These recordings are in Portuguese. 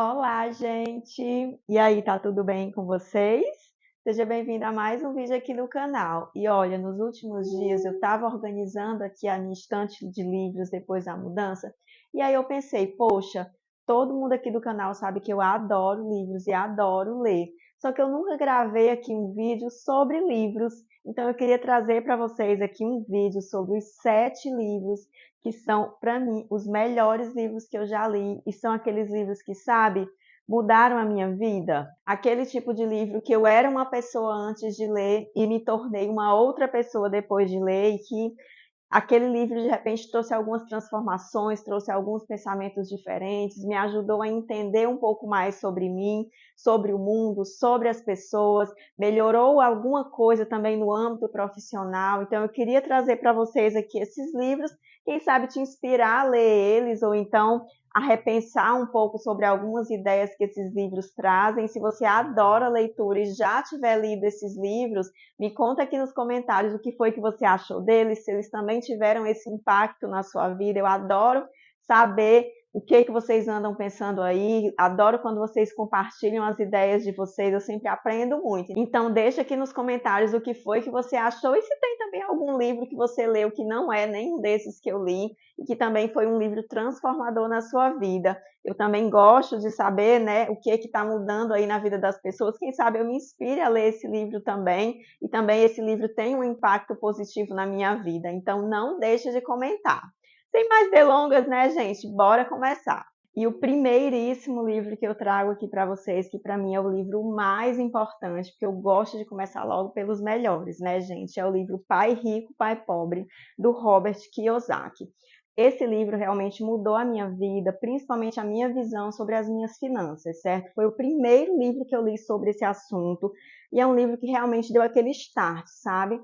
Olá, gente! E aí, tá tudo bem com vocês? Seja bem-vindo a mais um vídeo aqui no canal. E olha, nos últimos dias eu estava organizando aqui a minha estante de livros depois da mudança, e aí eu pensei, poxa, todo mundo aqui do canal sabe que eu adoro livros e adoro ler. Só que eu nunca gravei aqui um vídeo sobre livros, então eu queria trazer para vocês aqui um vídeo sobre os 7 livros que são, para mim, os melhores livros que eu já li, e são aqueles livros que, sabe, mudaram a minha vida. Aquele tipo de livro que eu era uma pessoa antes de ler e me tornei uma outra pessoa depois de ler, e que aquele livro, de repente, trouxe algumas transformações, trouxe alguns pensamentos diferentes, me ajudou a entender um pouco mais sobre mim, sobre o mundo, sobre as pessoas, melhorou alguma coisa também no âmbito profissional. Então, eu queria trazer para vocês aqui esses livros, quem sabe te inspirar a ler eles, ou então a repensar um pouco sobre algumas ideias que esses livros trazem. Se você adora leitura e já tiver lido esses livros, me conta aqui nos comentários o que foi que você achou deles, se eles também tiveram esse impacto na sua vida. Eu adoro saber o que vocês andam pensando aí, adoro quando vocês compartilham as ideias de vocês, eu sempre aprendo muito. Então deixa aqui nos comentários o que foi que você achou e se tem também algum livro que você leu que não é nenhum desses que eu li e que também foi um livro transformador na sua vida. Eu também gosto de saber, né, o que está mudando aí na vida das pessoas. Quem sabe eu me inspire a ler esse livro também, e também esse livro tem um impacto positivo na minha vida. Então não deixe de comentar. Sem mais delongas, né, gente? Bora começar. E o primeiríssimo livro que eu trago aqui para vocês, que para mim é o livro mais importante, porque eu gosto de começar logo pelos melhores, né, gente? É o livro Pai Rico, Pai Pobre, do Robert Kiyosaki. Esse livro realmente mudou a minha vida, principalmente a minha visão sobre as minhas finanças, certo? Foi o primeiro livro que eu li sobre esse assunto e é um livro que realmente deu aquele start, sabe?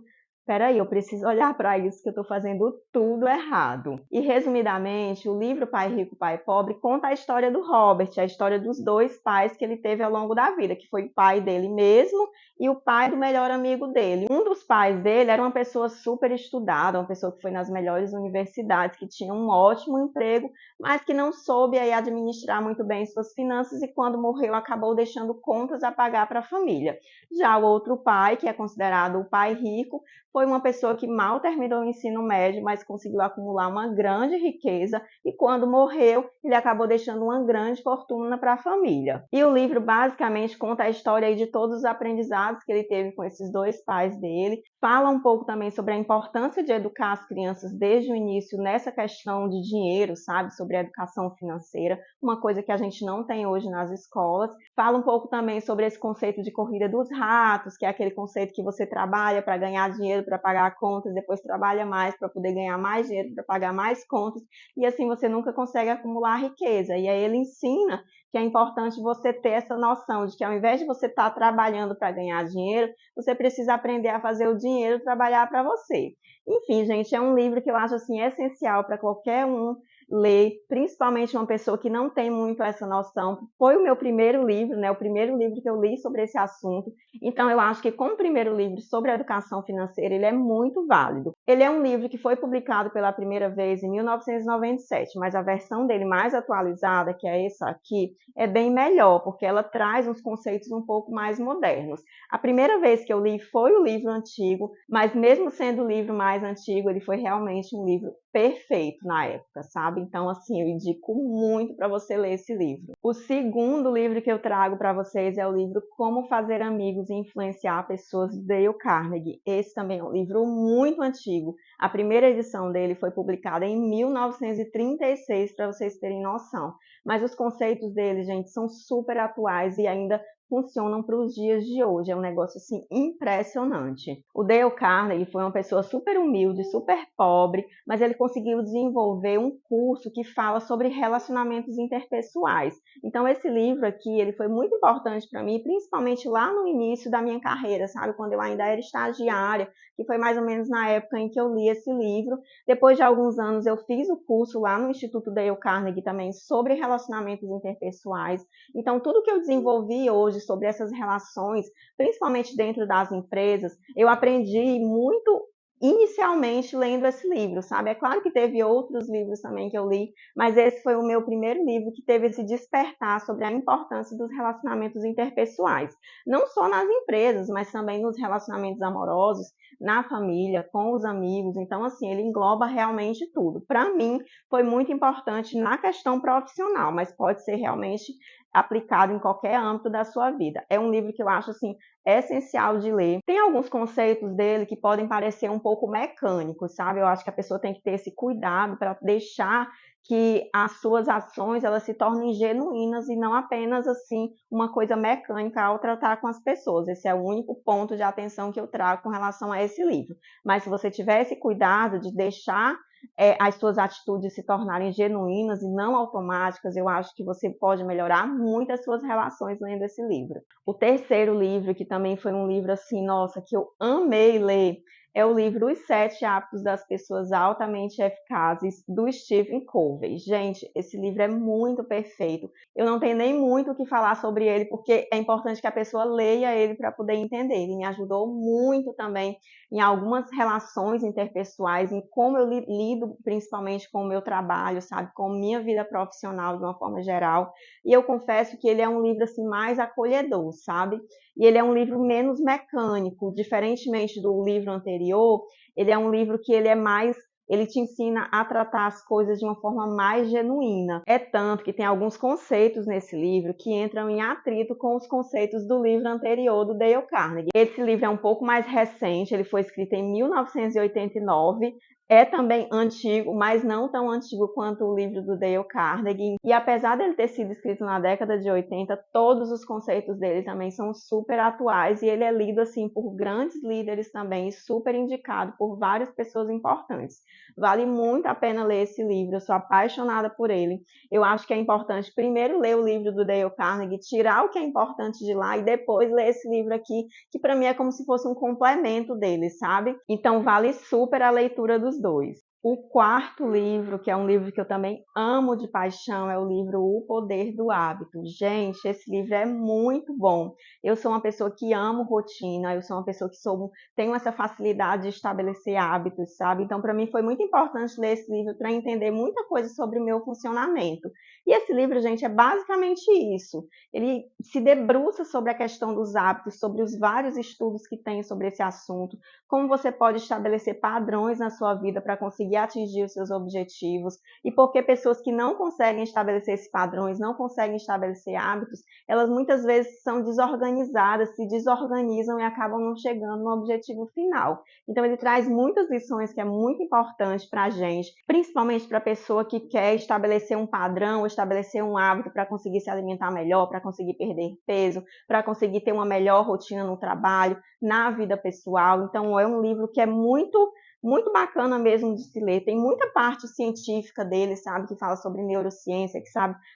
Peraí, eu preciso olhar para isso que eu estou fazendo tudo errado. E resumidamente, o livro Pai Rico, Pai Pobre conta a história do Robert, a história dos dois pais que ele teve ao longo da vida, que foi o pai dele mesmo e o pai do melhor amigo dele. Um dos pais dele era uma pessoa super estudada, uma pessoa que foi nas melhores universidades, que tinha um ótimo emprego, mas que não soube aí administrar muito bem suas finanças e quando morreu acabou deixando contas a pagar para a família. Já o outro pai, que é considerado o pai rico, foi uma pessoa que mal terminou o ensino médio, mas conseguiu acumular uma grande riqueza e quando morreu, ele acabou deixando uma grande fortuna para a família. E o livro basicamente conta a história aí de todos os aprendizados que ele teve com esses dois pais dele, fala um pouco também sobre a importância de educar as crianças desde o início nessa questão de dinheiro, sabe, sobre a educação financeira, uma coisa que a gente não tem hoje nas escolas. Fala um pouco também sobre esse conceito de corrida dos ratos, que é aquele conceito que você trabalha para ganhar dinheiro para pagar contas, depois trabalha mais para poder ganhar mais dinheiro para pagar mais contas, e assim você nunca consegue acumular riqueza. E aí ele ensina que é importante você ter essa noção de que ao invés de você estar trabalhando para ganhar dinheiro, você precisa aprender a fazer o dinheiro trabalhar para você. Enfim, gente, é um livro que eu acho assim essencial para qualquer um ler, principalmente uma pessoa que não tem muito essa noção. Foi o meu primeiro livro, né? O primeiro livro que eu li sobre esse assunto. Então, eu acho que como primeiro livro sobre a educação financeira, ele é muito válido. Ele é um livro que foi publicado pela primeira vez em 1997, mas a versão dele mais atualizada, que é essa aqui, é bem melhor, porque ela traz uns conceitos um pouco mais modernos. A primeira vez que eu li foi o livro antigo, mas mesmo sendo o livro mais antigo, ele foi realmente um livro perfeito na época, sabe? Então, assim, eu indico muito para você ler esse livro. O segundo livro que eu trago para vocês é o livro Como Fazer Amigos e Influenciar Pessoas, de Dale Carnegie. Esse também é um livro muito antigo. A primeira edição dele foi publicada em 1936, para vocês terem noção. Mas os conceitos dele, gente, são super atuais e ainda funcionam para os dias de hoje. É um negócio assim impressionante. O Dale Carnegie foi uma pessoa super humilde, super pobre, mas ele conseguiu desenvolver um curso que fala sobre relacionamentos interpessoais. Então esse livro aqui, ele foi muito importante para mim, principalmente lá no início da minha carreira, sabe, quando eu ainda era estagiária, que foi mais ou menos na época em que eu li esse livro. Depois de alguns anos eu fiz o curso lá no Instituto Dale Carnegie também sobre relacionamentos interpessoais. Então tudo que eu desenvolvi hoje sobre essas relações, principalmente dentro das empresas, eu aprendi muito inicialmente lendo esse livro, sabe? É claro que teve outros livros também que eu li, mas esse foi o meu primeiro livro que teve esse despertar sobre a importância dos relacionamentos interpessoais. Não só nas empresas, mas também nos relacionamentos amorosos, na família, com os amigos. Então, assim, ele engloba realmente tudo. Para mim, foi muito importante na questão profissional, mas pode ser realmente aplicado em qualquer âmbito da sua vida. É um livro que eu acho, assim, essencial de ler. Tem alguns conceitos dele que podem parecer um pouco mecânicos, sabe? Eu acho que a pessoa tem que ter esse cuidado para deixar que as suas ações elas se tornem genuínas e não apenas assim uma coisa mecânica ao tratar com as pessoas. Esse é o único ponto de atenção que eu trago com relação a esse livro. Mas se você tiver esse cuidado de deixar as suas atitudes se tornarem genuínas e não automáticas, eu acho que você pode melhorar muito as suas relações lendo esse livro. O terceiro livro, que também foi um livro assim, nossa, que eu amei ler, é o livro Os Sete Hábitos das Pessoas Altamente Eficazes, do Stephen Covey. Gente, esse livro é muito perfeito. Eu não tenho nem muito o que falar sobre ele, porque é importante que a pessoa leia ele para poder entender. Ele me ajudou muito também em algumas relações interpessoais, em como eu lido principalmente com o meu trabalho, sabe, com minha vida profissional de uma forma geral. E eu confesso que ele é um livro assim mais acolhedor, sabe? E ele é um livro menos mecânico, diferentemente do livro anterior, ele é um livro que ele te ensina a tratar as coisas de uma forma mais genuína. É tanto que tem alguns conceitos nesse livro que entram em atrito com os conceitos do livro anterior do Dale Carnegie. Esse livro é um pouco mais recente, ele foi escrito em 1989, é também antigo, mas não tão antigo quanto o livro do Dale Carnegie. E apesar dele ter sido escrito na década de 80, todos os conceitos dele também são super atuais e ele é lido assim por grandes líderes também, super indicado por várias pessoas importantes. Vale muito a pena ler esse livro, eu sou apaixonada por ele. Eu acho que é importante primeiro ler o livro do Dale Carnegie, tirar o que é importante de lá e depois ler esse livro aqui, que para mim é como se fosse um complemento dele, sabe? Então vale super a leitura dos dois. O quarto livro, que é um livro que eu também amo de paixão, é o livro O Poder do Hábito. Gente, esse livro é muito bom. Eu sou uma pessoa que amo rotina, eu sou uma pessoa que tenho essa facilidade de estabelecer hábitos, sabe? Então, para mim foi muito importante ler esse livro para entender muita coisa sobre o meu funcionamento. E esse livro, gente, é basicamente isso. Ele se debruça sobre a questão dos hábitos, sobre os vários estudos que tem sobre esse assunto, como você pode estabelecer padrões na sua vida para conseguir atingir os seus objetivos, e porque pessoas que não conseguem estabelecer esses padrões, não conseguem estabelecer hábitos, elas muitas vezes são desorganizadas, se desorganizam e acabam não chegando no objetivo final. Então ele traz muitas lições que é muito importante para a gente, principalmente para a pessoa que quer estabelecer um padrão, estabelecer um hábito para conseguir se alimentar melhor, para conseguir perder peso, para conseguir ter uma melhor rotina no trabalho, na vida pessoal. Então é um livro que é muito bacana mesmo de se ler. Tem muita parte científica dele, sabe, que fala sobre neurociência, que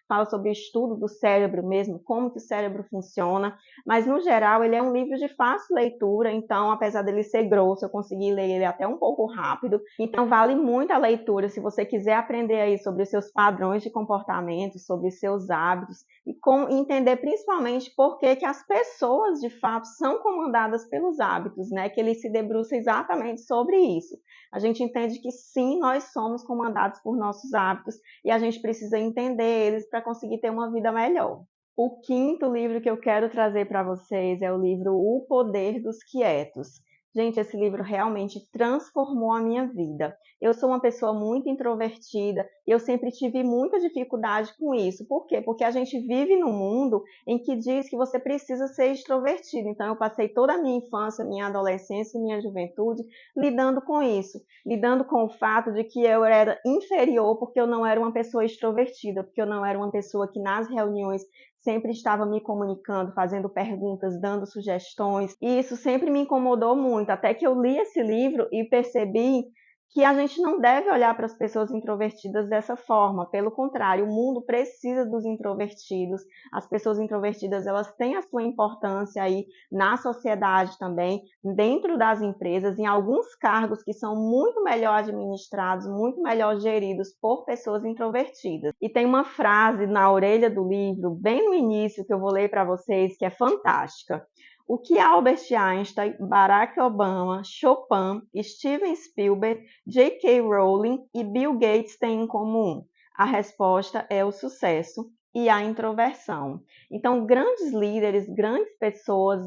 fala sobre o estudo do cérebro mesmo, como que o cérebro funciona, mas no geral ele é um livro de fácil leitura, então apesar dele ser grosso, eu consegui ler ele até um pouco rápido, então vale muito a leitura se você quiser aprender aí sobre os seus padrões de comportamento, sobre os seus hábitos e entender principalmente por que as pessoas de fato são comandadas pelos hábitos, né? Que ele se debruça exatamente sobre isso. A gente entende que sim, nós somos comandados por nossos hábitos e a gente precisa entender eles para conseguir ter uma vida melhor. O quinto livro que eu quero trazer para vocês é o livro O Poder dos Quietos. Gente, esse livro realmente transformou a minha vida. Eu sou uma pessoa muito introvertida e eu sempre tive muita dificuldade com isso. Por quê? Porque a gente vive num mundo em que diz que você precisa ser extrovertido. Então, eu passei toda a minha infância, minha adolescência e minha juventude lidando com isso. Lidando com o fato de que eu era inferior porque eu não era uma pessoa extrovertida, porque eu não era uma pessoa que nas reuniões sempre estava me comunicando, fazendo perguntas, dando sugestões, e isso sempre me incomodou muito, até que eu li esse livro e percebi que a gente não deve olhar para as pessoas introvertidas dessa forma. Pelo contrário, o mundo precisa dos introvertidos. As pessoas introvertidas, elas têm a sua importância aí na sociedade também, dentro das empresas, em alguns cargos que são muito melhor administrados, muito melhor geridos por pessoas introvertidas. E tem uma frase na orelha do livro, bem no início, que eu vou ler para vocês, que é fantástica. O que Albert Einstein, Barack Obama, Chopin, Steven Spielberg, J.K. Rowling e Bill Gates têm em comum? A resposta é o sucesso e a introversão. Então, grandes líderes, grandes pessoas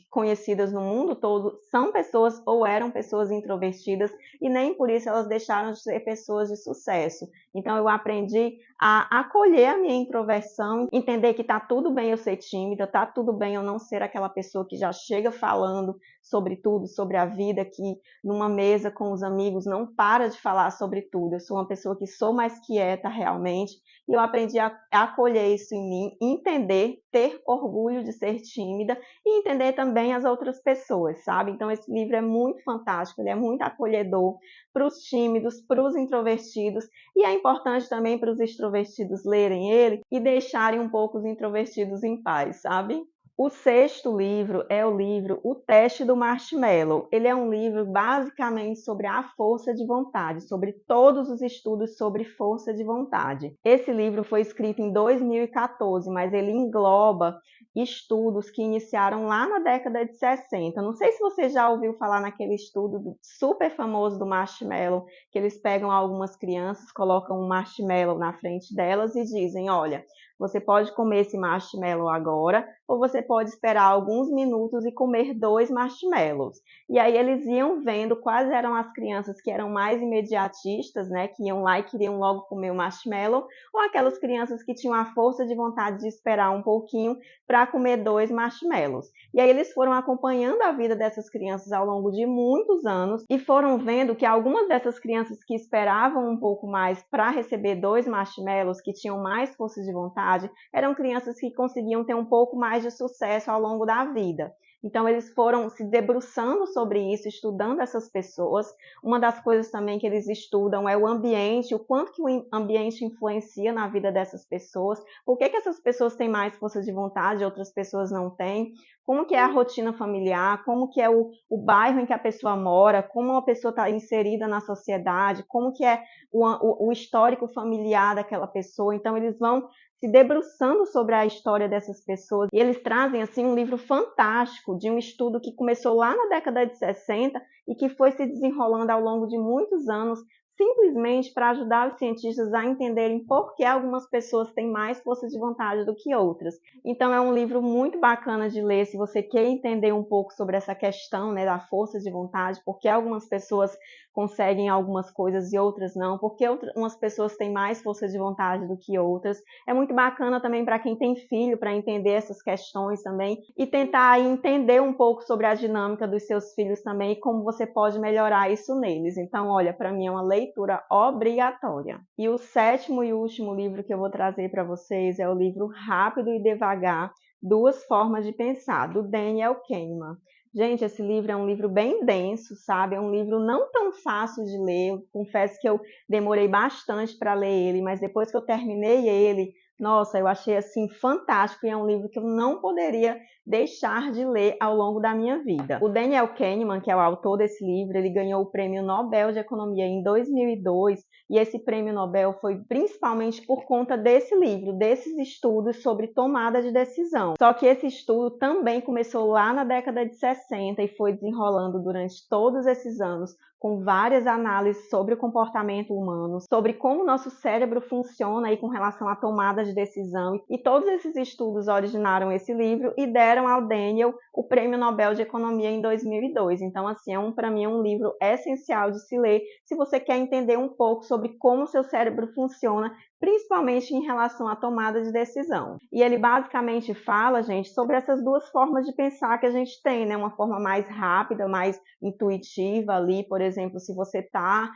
conhecidas no mundo todo são pessoas ou eram pessoas introvertidas e nem por isso elas deixaram de ser pessoas de sucesso. Então eu aprendi a acolher a minha introversão, entender que tá tudo bem eu ser tímida, tá tudo bem eu não ser aquela pessoa que já chega falando sobre tudo, sobre a vida, que numa mesa com os amigos não para de falar sobre tudo. Eu sou uma pessoa que sou mais quieta realmente e eu aprendi a acolher isso em mim, entender, ter orgulho de ser tímida e entender também as outras pessoas, sabe? Então esse livro é muito fantástico, ele é muito acolhedor para os tímidos, para os introvertidos, e é importante também para os extrovertidos lerem ele e deixarem um pouco os introvertidos em paz, sabe? O sexto livro é o livro O Teste do Marshmallow. Ele é um livro basicamente sobre a força de vontade, sobre todos os estudos sobre força de vontade. Esse livro foi escrito em 2014, mas ele engloba estudos que iniciaram lá na década de 60. Não sei se você já ouviu falar naquele estudo super famoso do marshmallow, que eles pegam algumas crianças, colocam um marshmallow na frente delas e dizem, olha, você pode comer esse marshmallow agora, ou você pode esperar alguns minutos e comer 2 marshmallows. E aí eles iam vendo quais eram as crianças que eram mais imediatistas, né, que iam lá e queriam logo comer o marshmallow, ou aquelas crianças que tinham a força de vontade de esperar um pouquinho para comer 2 marshmallows. E aí eles foram acompanhando a vida dessas crianças ao longo de muitos anos e foram vendo que algumas dessas crianças que esperavam um pouco mais para receber 2 marshmallows, que tinham mais força de vontade, eram crianças que conseguiam ter um pouco mais de sucesso ao longo da vida. Então, eles foram se debruçando sobre isso, estudando essas pessoas. Uma das coisas também que eles estudam é o ambiente, o quanto que o ambiente influencia na vida dessas pessoas, por que essas pessoas têm mais força de vontade e outras pessoas não têm, como que é a rotina familiar, como que é o bairro em que a pessoa mora, como a pessoa está inserida na sociedade, como que é o histórico familiar daquela pessoa. Então, eles vão se debruçando sobre a história dessas pessoas. E eles trazem assim um livro fantástico de um estudo que começou lá na década de 60 e que foi se desenrolando ao longo de muitos anos, simplesmente para ajudar os cientistas a entenderem por que algumas pessoas têm mais força de vontade do que outras. Então é um livro muito bacana de ler se você quer entender um pouco sobre essa questão, né, da força de vontade, porque algumas pessoas conseguem algumas coisas e outras não, porque umas pessoas têm mais força de vontade do que outras. É muito bacana também para quem tem filho, para entender essas questões também e tentar entender um pouco sobre a dinâmica dos seus filhos também e como você pode melhorar isso neles. Então, olha, para mim é uma leitura obrigatória. E o sétimo e último livro que eu vou trazer para vocês é o livro Rápido e Devagar, Duas Formas de Pensar, do Daniel Kahneman. Gente, esse livro é um livro bem denso, sabe? É um livro não tão fácil de ler. Eu confesso que eu demorei bastante para ler ele, mas depois que eu terminei ele, nossa, eu achei assim fantástico e é um livro que eu não poderia deixar de ler ao longo da minha vida. O Daniel Kahneman, que é o autor desse livro, ele ganhou o Prêmio Nobel de Economia em 2002 e esse Prêmio Nobel foi principalmente por conta desse livro, desses estudos sobre tomada de decisão. Só que esse estudo também começou lá na década de 60 e foi desenrolando durante todos esses anos, com várias análises sobre o comportamento humano, sobre como o nosso cérebro funciona aí com relação à tomada de decisão. E todos esses estudos originaram esse livro e deram ao Daniel o Prêmio Nobel de Economia em 2002. Então, assim, para mim é um livro essencial de se ler se você quer entender um pouco sobre como o seu cérebro funciona, principalmente em relação à tomada de decisão. E ele basicamente fala, gente, sobre essas duas formas de pensar que a gente tem, né? Uma forma mais rápida, mais intuitiva ali, por exemplo, se você está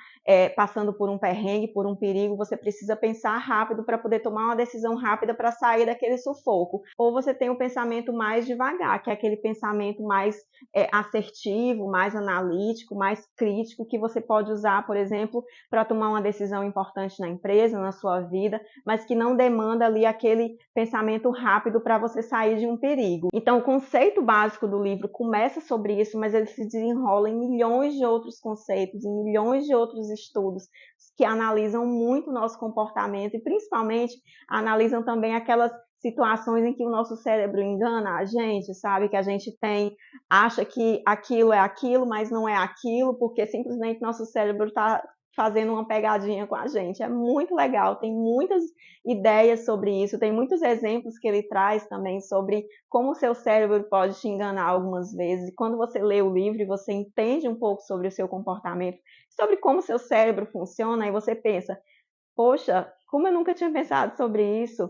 passando por um perrengue, por um perigo, você precisa pensar rápido para poder tomar uma decisão rápida para sair daquele sufoco. Ou você tem o pensamento mais devagar, que é aquele pensamento mais assertivo, mais analítico, mais crítico, que você pode usar, por exemplo, para tomar uma decisão importante na empresa, na sua vida, mas que não demanda ali aquele pensamento rápido para você sair de um perigo. Então, o conceito básico do livro começa sobre isso, mas ele se desenrola em milhões de outros conceitos, em milhões de outros estudos que analisam muito o nosso comportamento e, principalmente, analisam também aquelas situações em que o nosso cérebro engana a gente, sabe? Que a gente acha que aquilo é aquilo, mas não é aquilo, porque simplesmente nosso cérebro está fazendo uma pegadinha com a gente. É muito legal, tem muitas ideias sobre isso, tem muitos exemplos que ele traz também sobre como o seu cérebro pode te enganar algumas vezes. E quando você lê o livro e você entende um pouco sobre o seu comportamento, sobre como o seu cérebro funciona, aí você pensa, poxa, como eu nunca tinha pensado sobre isso.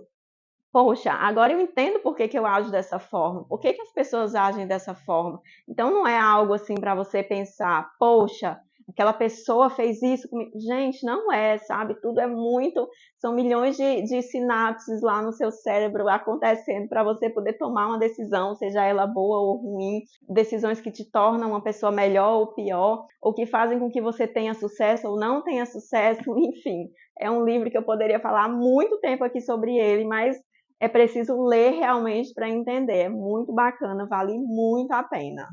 Poxa, agora eu entendo por que eu ajo dessa forma, por que as pessoas agem dessa forma. Então não é algo assim para você pensar, poxa, aquela pessoa fez isso comigo. Gente, não é, sabe? Tudo é muito. São milhões de sinapses lá no seu cérebro acontecendo para você poder tomar uma decisão, seja ela boa ou ruim, decisões que te tornam uma pessoa melhor ou pior, ou que fazem com que você tenha sucesso ou não tenha sucesso, enfim. É um livro que eu poderia falar muito tempo aqui sobre ele, mas é preciso ler realmente para entender. É muito bacana, vale muito a pena.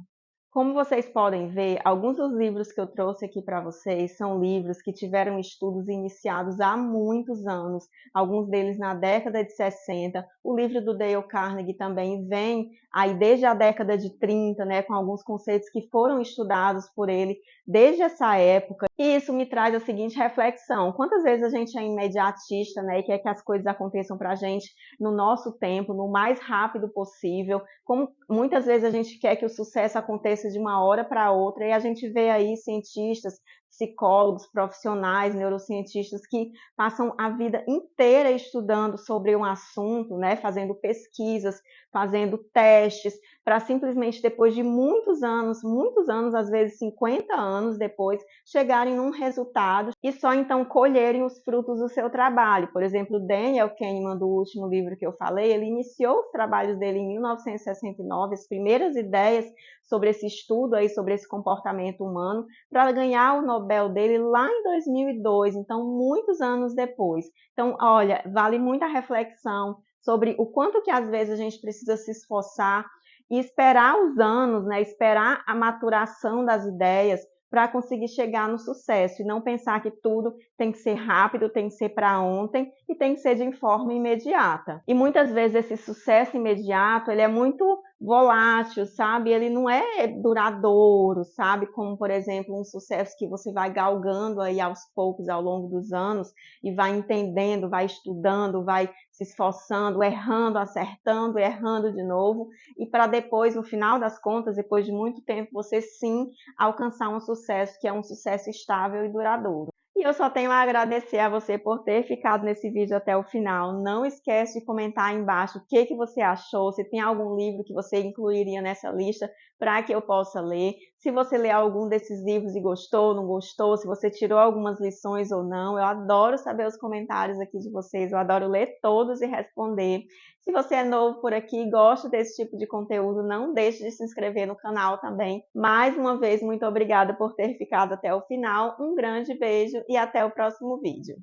Como vocês podem ver, alguns dos livros que eu trouxe aqui para vocês são livros que tiveram estudos iniciados há muitos anos, alguns deles na década de 60. O livro do Dale Carnegie também vem aí desde a década de 30, né, com alguns conceitos que foram estudados por ele desde essa época. E isso me traz a seguinte reflexão: quantas vezes a gente é imediatista, né, e quer que as coisas aconteçam para a gente no nosso tempo, no mais rápido possível, como muitas vezes a gente quer que o sucesso aconteça de uma hora para outra, e a gente vê aí cientistas, psicólogos, profissionais, neurocientistas que passam a vida inteira estudando sobre um assunto, né, fazendo pesquisas, fazendo testes, para simplesmente depois de muitos anos, às vezes 50 anos depois, chegarem num resultado e só então colherem os frutos do seu trabalho. Por exemplo, Daniel Kahneman, do último livro que eu falei, ele iniciou os trabalhos dele em 1969, as primeiras ideias sobre esse estudo aí, sobre esse comportamento humano, para ganhar o Nobel dele lá em 2002, então muitos anos depois. Então, olha, vale muita reflexão sobre o quanto que às vezes a gente precisa se esforçar e esperar os anos, né, esperar a maturação das ideias para conseguir chegar no sucesso e não pensar que tudo tem que ser rápido, tem que ser para ontem e tem que ser de forma imediata. E muitas vezes esse sucesso imediato, ele é muito volátil, sabe? Ele não é duradouro, sabe? Como, por exemplo, um sucesso que você vai galgando aí aos poucos ao longo dos anos e vai entendendo, vai estudando, vai se esforçando, errando, acertando, errando de novo, e para depois, no final das contas, depois de muito tempo, você sim alcançar um sucesso que é um sucesso estável e duradouro. E eu só tenho a agradecer a você por ter ficado nesse vídeo até o final. Não esquece de comentar aí embaixo o que você achou, se tem algum livro que você incluiria nessa lista para que eu possa ler. Se você lê algum desses livros e gostou, não gostou, se você tirou algumas lições ou não. Eu adoro saber os comentários aqui de vocês, eu adoro ler todos e responder. Se você é novo por aqui e gosta desse tipo de conteúdo, não deixe de se inscrever no canal também. Mais uma vez, muito obrigada por ter ficado até o final. Um grande beijo e até o próximo vídeo.